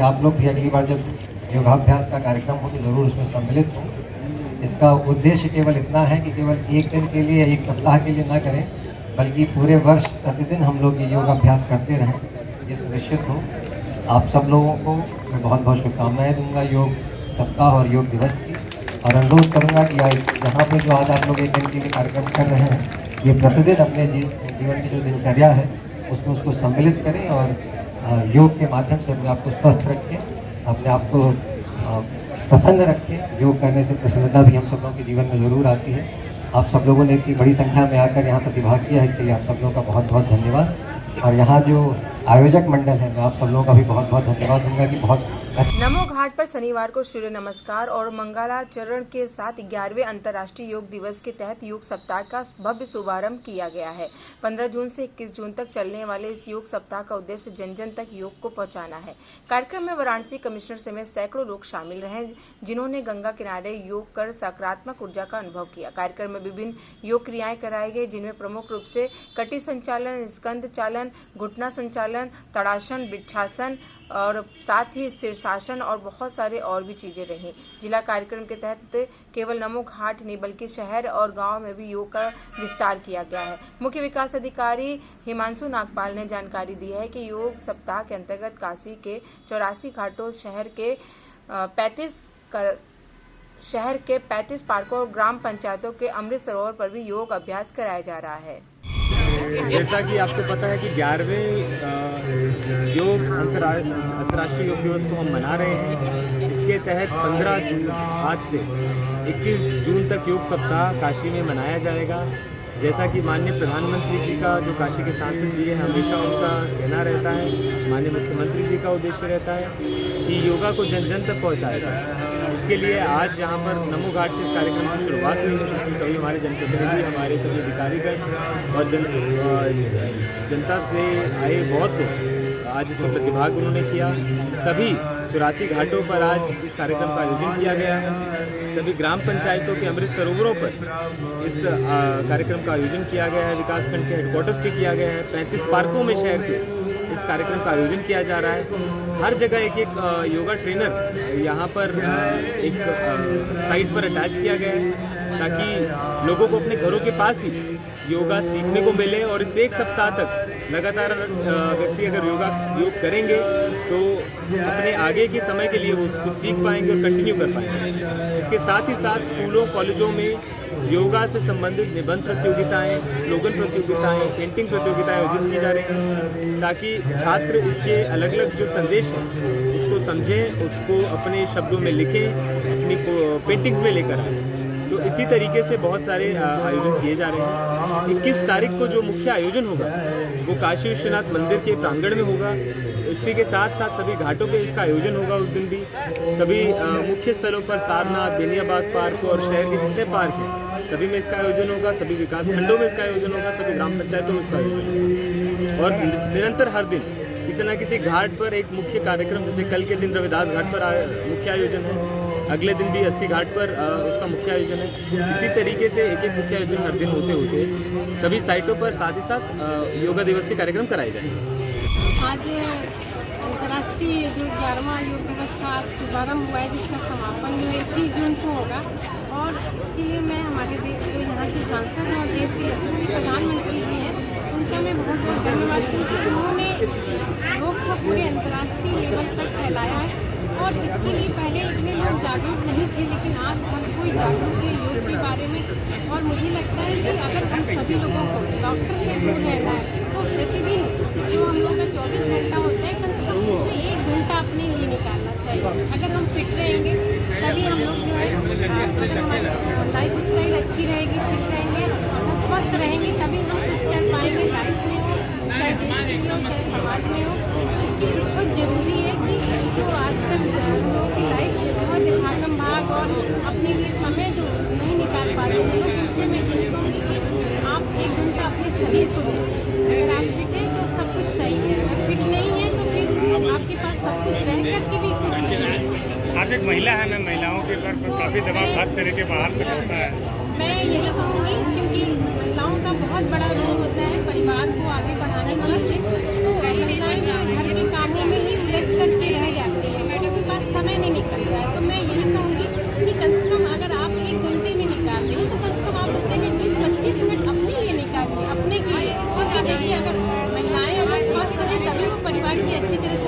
आप लोग भी अगली बार जब योगाभ्यास का कार्यक्रम हो तो ज़रूर उसमें सम्मिलित हों। इसका उद्देश्य केवल इतना है कि केवल एक दिन के लिए, एक सप्ताह के लिए ना करें, बल्कि पूरे वर्ष प्रतिदिन हम लोग ये योगाभ्यास करते रहें, ये सुनिश्चित हो। आप सब लोगों को मैं बहुत बहुत शुभकामनाएँ दूँगा योग सप्ताह और योग दिवस की, और अनुरोध करूँगा कि यहाँ पे जो आज आप लोग एक दिन के लिए कार्यक्रम कर रहे हैं, ये प्रतिदिन अपने जीवन की जो दिनचर्या है उसमें उसको सम्मिलित करें और योग के माध्यम से अपने आप को स्वस्थ रखें, अपने आप को प्रसन्न रखें। योग करने से प्रसन्नता भी हम सब लोगों के जीवन में ज़रूर आती है। आप सब लोगों ने इतनी बड़ी संख्या में आकर यहाँ प्रतिभाग किया है, इसके लिए आप सब लोगों का बहुत बहुत धन्यवाद। और यहाँ जो आयोजक मंडल है, मैं आप सब लोगों का भी बहुत बहुत धन्यवाद दूंगा कि बहुत नमो घाट पर शनिवार को सूर्य नमस्कार और मंगलाचरण के साथ 11वें अंतर्राष्ट्रीय योग दिवस के तहत योग सप्ताह का भव्य शुभारंभ किया गया है। 15 जून से 21 जून तक चलने वाले इस योग सप्ताह का उद्देश्य जन जन तक योग को पहुंचाना है। कार्यक्रम में वाराणसी कमिश्नर समेत सैकड़ों लोग शामिल रहे, जिन्होंने गंगा किनारे योग कर सकारात्मक ऊर्जा का अनुभव किया। कार्यक्रम में विभिन्न योग क्रियाएं कराई गई, जिनमें प्रमुख रूप से कटी संचालन, स्कंद चालन, घुटना संचालन, तड़ासन, वृक्षासन और साथ ही शीर्षासन और बहुत सारे और भी चीजें रहीं। जिला कार्यक्रम के तहत केवल नमो घाट नहीं बल्कि शहर और गांव में भी योग का विस्तार किया गया है। मुख्य विकास अधिकारी हिमांशु नागपाल ने जानकारी दी है कि योग सप्ताह के अंतर्गत काशी के 84 घाटों, शहर के 35 पार्कों और ग्राम पंचायतों के अमृत सरोवर पर भी योग अभ्यास कराया जा रहा है। जैसा कि आपको पता है कि 11वें अंतर्राष्ट्रीय योग दिवस को हम मना रहे हैं। इसके तहत 15 जून आज से 21 जून तक योग सप्ताह काशी में मनाया जाएगा। जैसा कि माननीय प्रधानमंत्री जी का, जो काशी के सांसद जी है, हमेशा उनका कहना रहता है, माननीय मुख्यमंत्री जी का उद्देश्य रहता है कि योगा को जन जन तक पहुँचाया जाए। इसके लिए आज यहाँ पर नमो घाट से इस कार्यक्रम की शुरुआत हुई है, जिसमें सभी हमारे जनप्रतिनिधि, हमारे सभी अधिकारीगण और जनता से आए बहुत लोग आज इसमें प्रतिभाग उन्होंने किया। सभी 84 घाटों पर आज इस कार्यक्रम का आयोजन किया गया है। सभी ग्राम पंचायतों के अमृत सरोवरों पर इस कार्यक्रम का आयोजन किया गया है। विकासखंड के हेडक्वार्टर्स पे किया गया है। 35 पार्कों में शहर के इस कार्यक्रम का आयोजन किया जा रहा है। हर जगह एक योगा ट्रेनर यहाँ पर एक साइट पर अटैच किया गया है, ताकि लोगों को अपने घरों के पास ही योगा सीखने को मिले। और इस एक सप्ताह तक लगातार व्यक्ति अगर योग करेंगे तो अपने आगे के समय के लिए वो उसको सीख पाएंगे और कंटिन्यू कर पाएंगे। इसके साथ ही साथ स्कूलों, कॉलेजों में योगा से संबंधित निबंध प्रतियोगिताएं, स्लोगन प्रतियोगिताएं, पेंटिंग प्रतियोगिताएं आयोजित की जा रही हैं, ताकि छात्र इसके अलग अलग जो संदेश हैं उसको समझें, उसको अपने शब्दों में लिखें, अपनी पेंटिंग्स में लेकर आएँ। तो इसी तरीके से बहुत सारे आयोजन किए जा रहे हैं। 21 तारीख को जो मुख्य आयोजन होगा वो काशी विश्वनाथ मंदिर के प्रांगण में होगा। इसी के साथ साथ सभी घाटों पे इसका आयोजन होगा। उस दिन भी सभी मुख्य स्थलों पर सारनाथ, बेनियाबाग पार्क और शहर के जितने पार्क हैं सभी में इसका आयोजन होगा। सभी विकास खंडों में इसका आयोजन होगा, सभी ग्राम पंचायतों में इसका आयोजन होगा। और निरंतर हर दिन किसी न किसी घाट पर एक मुख्य कार्यक्रम, जैसे कल के दिन रविदास घाट पर मुख्य आयोजन है, अगले दिन भी 80 घाट पर उसका मुख्य आयोजन है। इसी तरीके से एक एक मुख्य आयोजन हर दिन होते होते सभी साइटों पर साथ ही साथ योगा दिवस के कार्यक्रम कराए जाएंगे। आज अंतर्राष्ट्रीय जो 11वां योग दिवस का शुभारम्भ हुआ है, जिसका समापन जो है 21 जून को होगा। और इसके लिए मैं हमारे देश जो यहाँ के सांसद और देश के यशस्वी प्रधानमंत्री जी हैं, उनका मैं बहुत बहुत धन्यवाद, क्योंकि उन्होंने योग को पूरे अंतर्राष्ट्रीय लेवल तक फैलाया है। और इसके लिए पहले इतने लोग जागरूक नहीं थे, लेकिन आज हर कोई जागरूक है योग के बारे में। और मुझे लगता है कि अगर हम सभी लोगों को डॉक्टर से दूर रहना है तो प्रतिदिन जो हम लोग का 24 घंटा होता है, कम से कम उसमें 1 घंटा अपने लिए निकालना चाहिए। अगर हम फिट रहेंगे तभी हम लोग जो है, अगर हमारी लाइफ स्टाइल अच्छी रहेगी, फिट रहेंगे, स्वस्थ रहेंगे, तभी हम कुछ कर पाएंगे लाइफ में हो, चाहे देश के लिए हो, चाहे समाज में हो। इसके लिए बहुत ज़रूरी है कि जो आजकल लोगों की लाइफ बहुत भागम भाग और अपने लिए समय जो नहीं निकाल पाते हैं, तो उनसे मैं यही कहूँगी कि आप 1 घंटा अपने शरीर को दें। अगर आप फिट हैं तो सब कुछ सही है, अगर फिट नहीं है तो फिर आपके पास सब कुछ रह कर के भी कुछ नहीं है। आप एक महिला है, मैं महिलाओं के ऊपर काफ़ी दबाव हर तरह के बाहर तक होता है। मैं यही कहूँगी, क्योंकि महिलाओं का बहुत बड़ा रोल होता है परिवार को आगे बढ़ाने के लिए। तो महिलाएं घर के कामों में ही उलझ करके रह जाती हैं। की अच्छी तरह